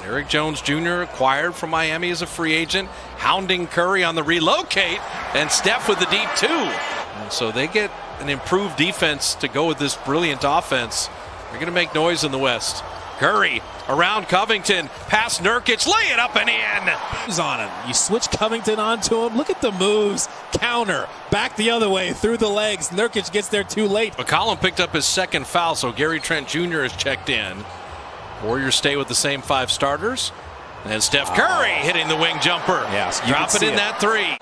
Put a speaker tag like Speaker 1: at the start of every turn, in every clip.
Speaker 1: Derrick Jones Jr. acquired from Miami as a free agent, hounding Curry on the relocate, and Steph with the deep two. And so they get an improved defense to go with this brilliant offense. They're going to make noise in the West. Curry around Covington, past Nurkic, lay it up and in.
Speaker 2: Who's on him? You switch Covington onto him. Look at the moves. Counter. Back the other way, through the legs. Nurkic gets there too late.
Speaker 1: McCollum picked up his second foul, so Gary Trent Jr. is checked in. Warriors stay with the same 5 starters. And Steph Curry hitting the wing jumper.
Speaker 2: Yes,
Speaker 1: drop it in that 3.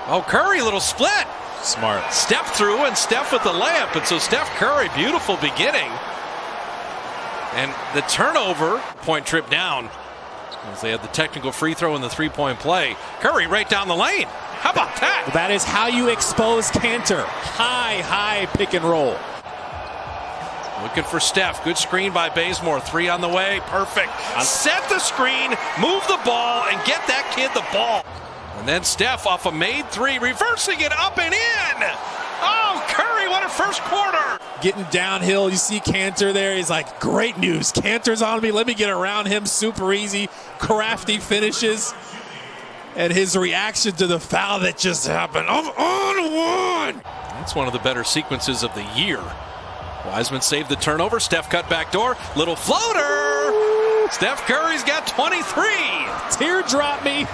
Speaker 1: Oh, Curry, little split.
Speaker 2: Smart.
Speaker 1: Step through and Steph with the layup. And so Steph Curry, beautiful beginning. And the turnover, point trip down, as they had the technical free throw and the 3-point play. Curry right down the lane. How about that?
Speaker 2: That is how you expose Kanter. High pick and roll.
Speaker 1: Looking for Steph. Good screen by Bazemore. 3 on the way. Perfect. Set the screen, move the ball, and get that kid the ball. And then Steph off a made 3, reversing it up and in. Oh, Curry, what a first quarter.
Speaker 2: Getting downhill, you see Kanter there. He's like, great news. Kanter's on me. Let me get around him. Super easy. Crafty finishes. And his reaction to the foul that just happened. I'm on one.
Speaker 1: That's one of the better sequences of the year. Wiseman saved the turnover. Steph cut back door. Little floater. Steph Curry's got 23.
Speaker 2: Teardrop me.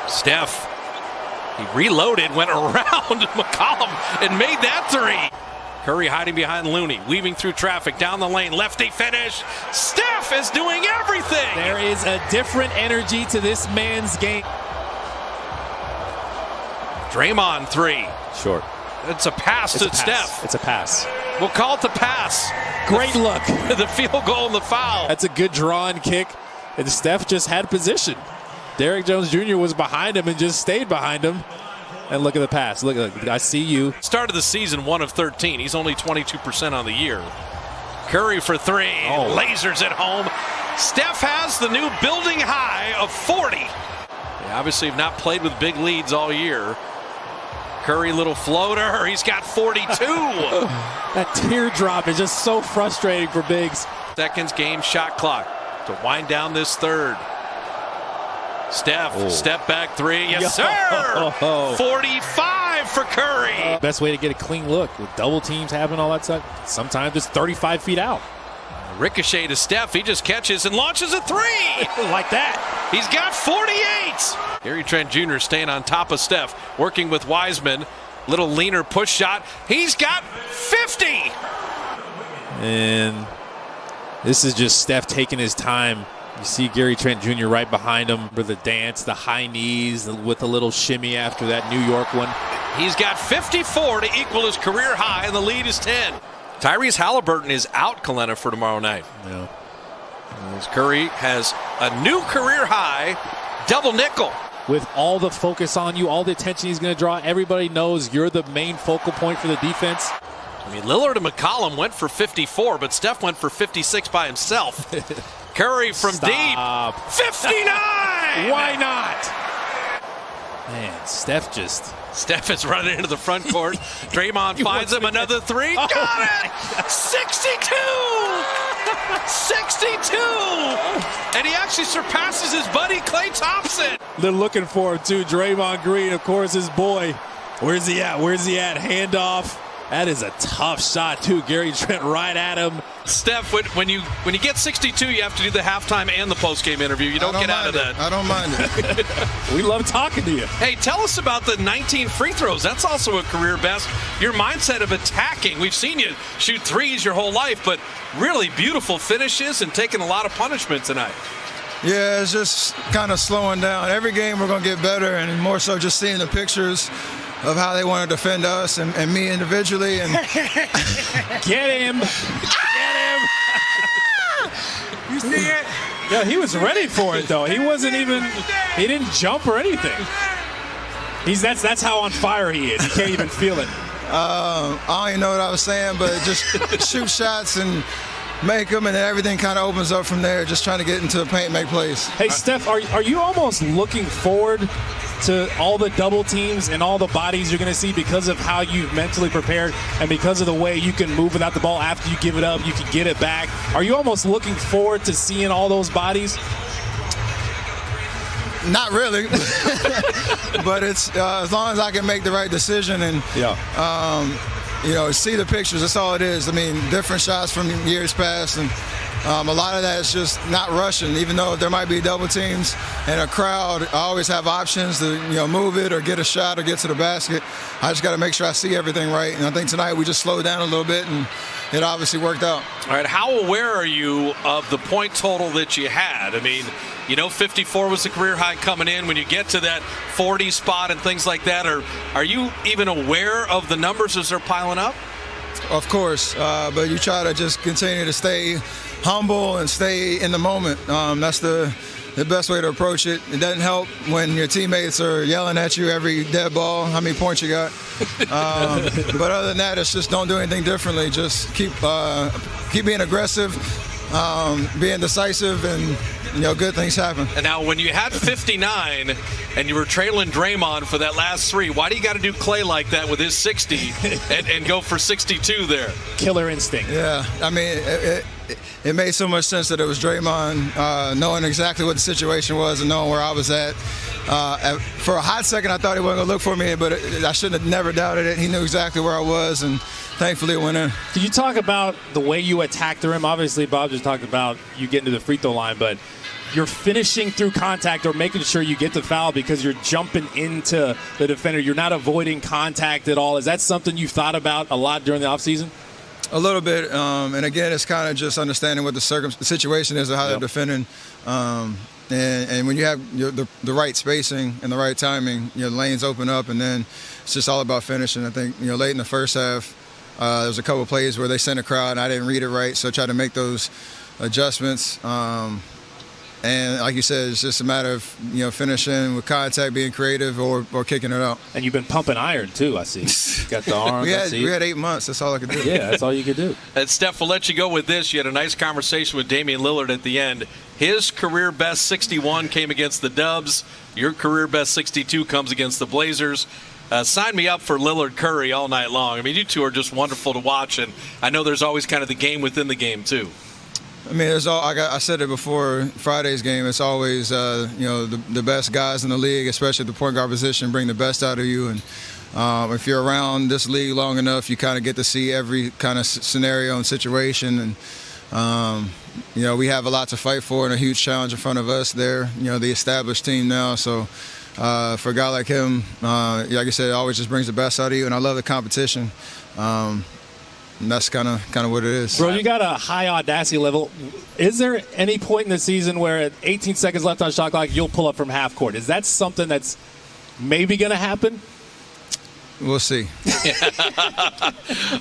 Speaker 1: Steph, he reloaded, went around McCollum and made that 3. Curry hiding behind Looney, weaving through traffic, down the lane, lefty finish. Steph is doing everything.
Speaker 2: There is a different energy to this man's game.
Speaker 1: Draymond 3.
Speaker 2: Short.
Speaker 1: It's a pass to Steph.
Speaker 2: It's a pass.
Speaker 1: We'll call it the pass.
Speaker 2: Great look.
Speaker 1: The field goal and the foul.
Speaker 2: That's a good draw and kick. And Steph just had position. Derrick Jones Jr. was behind him and just stayed behind him. And look at the pass. Look, I see you.
Speaker 1: Started the season 1 of 13. He's only 22% on the year. Curry for 3.
Speaker 2: Oh.
Speaker 1: Lasers at home. Steph has the new building high of 40. They obviously have not played with big leads all year. Curry, little floater. He's got 42.
Speaker 2: That teardrop is just so frustrating for bigs.
Speaker 1: Seconds game shot clock to wind down this third. Steph, step back 3. Yes, sir. 45 for Curry.
Speaker 2: Best way to get a clean look with double teams happening, all that stuff. Sometimes it's 35 feet out.
Speaker 1: Ricochet to Steph. He just catches and launches a 3.
Speaker 2: Like that.
Speaker 1: He's got 48. Gary Trent Jr. staying on top of Steph, working with Wiseman. Little leaner push shot. He's got 50.
Speaker 2: And this is just Steph taking his time. You see Gary Trent Jr. right behind him for the dance, the high knees with a little shimmy after that New York one.
Speaker 1: He's got 54 to equal his career high, and the lead is 10. Tyrese Halliburton is out, Kalena, for tomorrow night.
Speaker 2: Yeah.
Speaker 1: As Curry has a new career high, double nickel.
Speaker 2: With all the focus on you, all the attention he's going to draw, everybody knows you're the main focal point for the defense.
Speaker 1: I mean, Lillard and McCollum went for 54, but Steph went for 56 by himself. Curry from deep. 59!
Speaker 2: Why not? Man, Steph
Speaker 1: is running into the front court. Draymond finds him another 3. Got it! 62! 62! And he actually surpasses his buddy Klay Thompson.
Speaker 2: They're looking for him too. Draymond Green, of course, his boy. Where's he at? Handoff. That is a tough shot too. Gary Trent right at him.
Speaker 1: Steph, when you get 62, you have to do the halftime and the postgame interview. You don't get out of that.
Speaker 3: I don't mind it.
Speaker 2: We love talking to you.
Speaker 1: Hey, tell us about the 19 free throws. That's also a career best. Your mindset of attacking. We've seen you shoot 3s your whole life, but really beautiful finishes and taking a lot of punishment tonight.
Speaker 3: Yeah, it's just kind of slowing down. Every game we're going to get better, and more so just seeing the pictures of how they want to defend us and me individually. And
Speaker 2: Get him.
Speaker 4: You see it?
Speaker 2: Yeah, he was ready for it though. He didn't jump or anything. That's how on fire he is. He can't even feel it.
Speaker 3: I don't even know what I was saying, but just shoot shots and make them, and then everything kind of opens up from there. Just trying to get into the paint and make plays.
Speaker 2: Hey, Steph, are you almost looking forward to all the double teams and all the bodies you're going to see because of how you've mentally prepared and because of the way you can move without the ball after you give it up, you can get it back? Are you almost looking forward to seeing all those bodies?
Speaker 3: Not really, but it's as long as I can make the right decision and see the pictures. That's all it is. I mean, different shots from years past, and a lot of that is just not rushing. Even though there might be double teams and a crowd, I always have options to move it or get a shot or get to the basket. I just got to make sure I see everything right. And I think tonight we just slowed down a little bit, and it obviously worked out.
Speaker 1: All right, how aware are you of the point total that you had? I mean, 54 was the career high coming in. When you get to that 40 spot and things like that, are you even aware of the numbers as they're piling up?
Speaker 3: Of course, but you try to just continue to stay humble and stay in the moment. That's the best way to approach it. It doesn't help when your teammates are yelling at you every dead ball, how many points you got. But other than that, it's just don't do anything differently. Just keep being aggressive, being decisive, and good things happen.
Speaker 1: And now when you had 59 and you were trailing Draymond for that last three, why do you got to do Clay like that with his 60 and go for 62 there?
Speaker 2: Killer instinct.
Speaker 3: Yeah, I mean, it made so much sense that it was Draymond, knowing exactly what the situation was and knowing where I was at. For a hot second, I thought he wasn't going to look for me, but I shouldn't have never doubted it. He knew exactly where I was, and thankfully it went in.
Speaker 2: Can you talk about the way you attacked the rim? Obviously, Bob just talked about you getting to the free throw line, but you're finishing through contact or making sure you get the foul because you're jumping into the defender. You're not avoiding contact at all. Is that something you thought about a lot during the offseason?
Speaker 3: A little bit, and again, it's kind of just understanding what the situation is and how they're defending. And when you have the right spacing and the right timing, the lanes open up, and then it's just all about finishing. I think late in the first half, there was a couple of plays where they sent a crowd, and I didn't read it right, so I tried to make those adjustments. And like you said, it's just a matter of finishing with contact, being creative, or kicking it out.
Speaker 2: And you've been pumping iron too, I see. Got the arm.
Speaker 3: we had 8 months. That's all I could do.
Speaker 2: Yeah, that's all you could do.
Speaker 1: And Steph, we'll let you go with this. You had a nice conversation with Damian Lillard at the end. His career best 61 came against the Dubs. Your career best 62 comes against the Blazers. Sign me up for Lillard Curry all night long. I mean, you two are just wonderful to watch, and I know there's always kind of the game within the game too.
Speaker 3: I mean, I said it before Friday's game. It's always, the best guys in the league, especially at the point guard position, bring the best out of you. And if you're around this league long enough, you kind of get to see every kind of scenario and situation. And, we have a lot to fight for and a huge challenge in front of us there, the established team now. So for a guy like him, like I said, it always just brings the best out of you. And I love the competition. And that's kind of what it is.
Speaker 2: Bro, you got a high audacity level. Is there any point in the season where at 18 seconds left on shot clock, you'll pull up from half court? Is that something that's maybe going to happen?
Speaker 3: We'll see.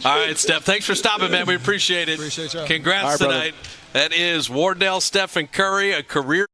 Speaker 1: All right, Steph. Thanks for stopping, man. We appreciate it.
Speaker 3: Appreciate y'all.
Speaker 1: Congrats
Speaker 2: right,
Speaker 1: tonight. That is Wardell Stephen Curry, a career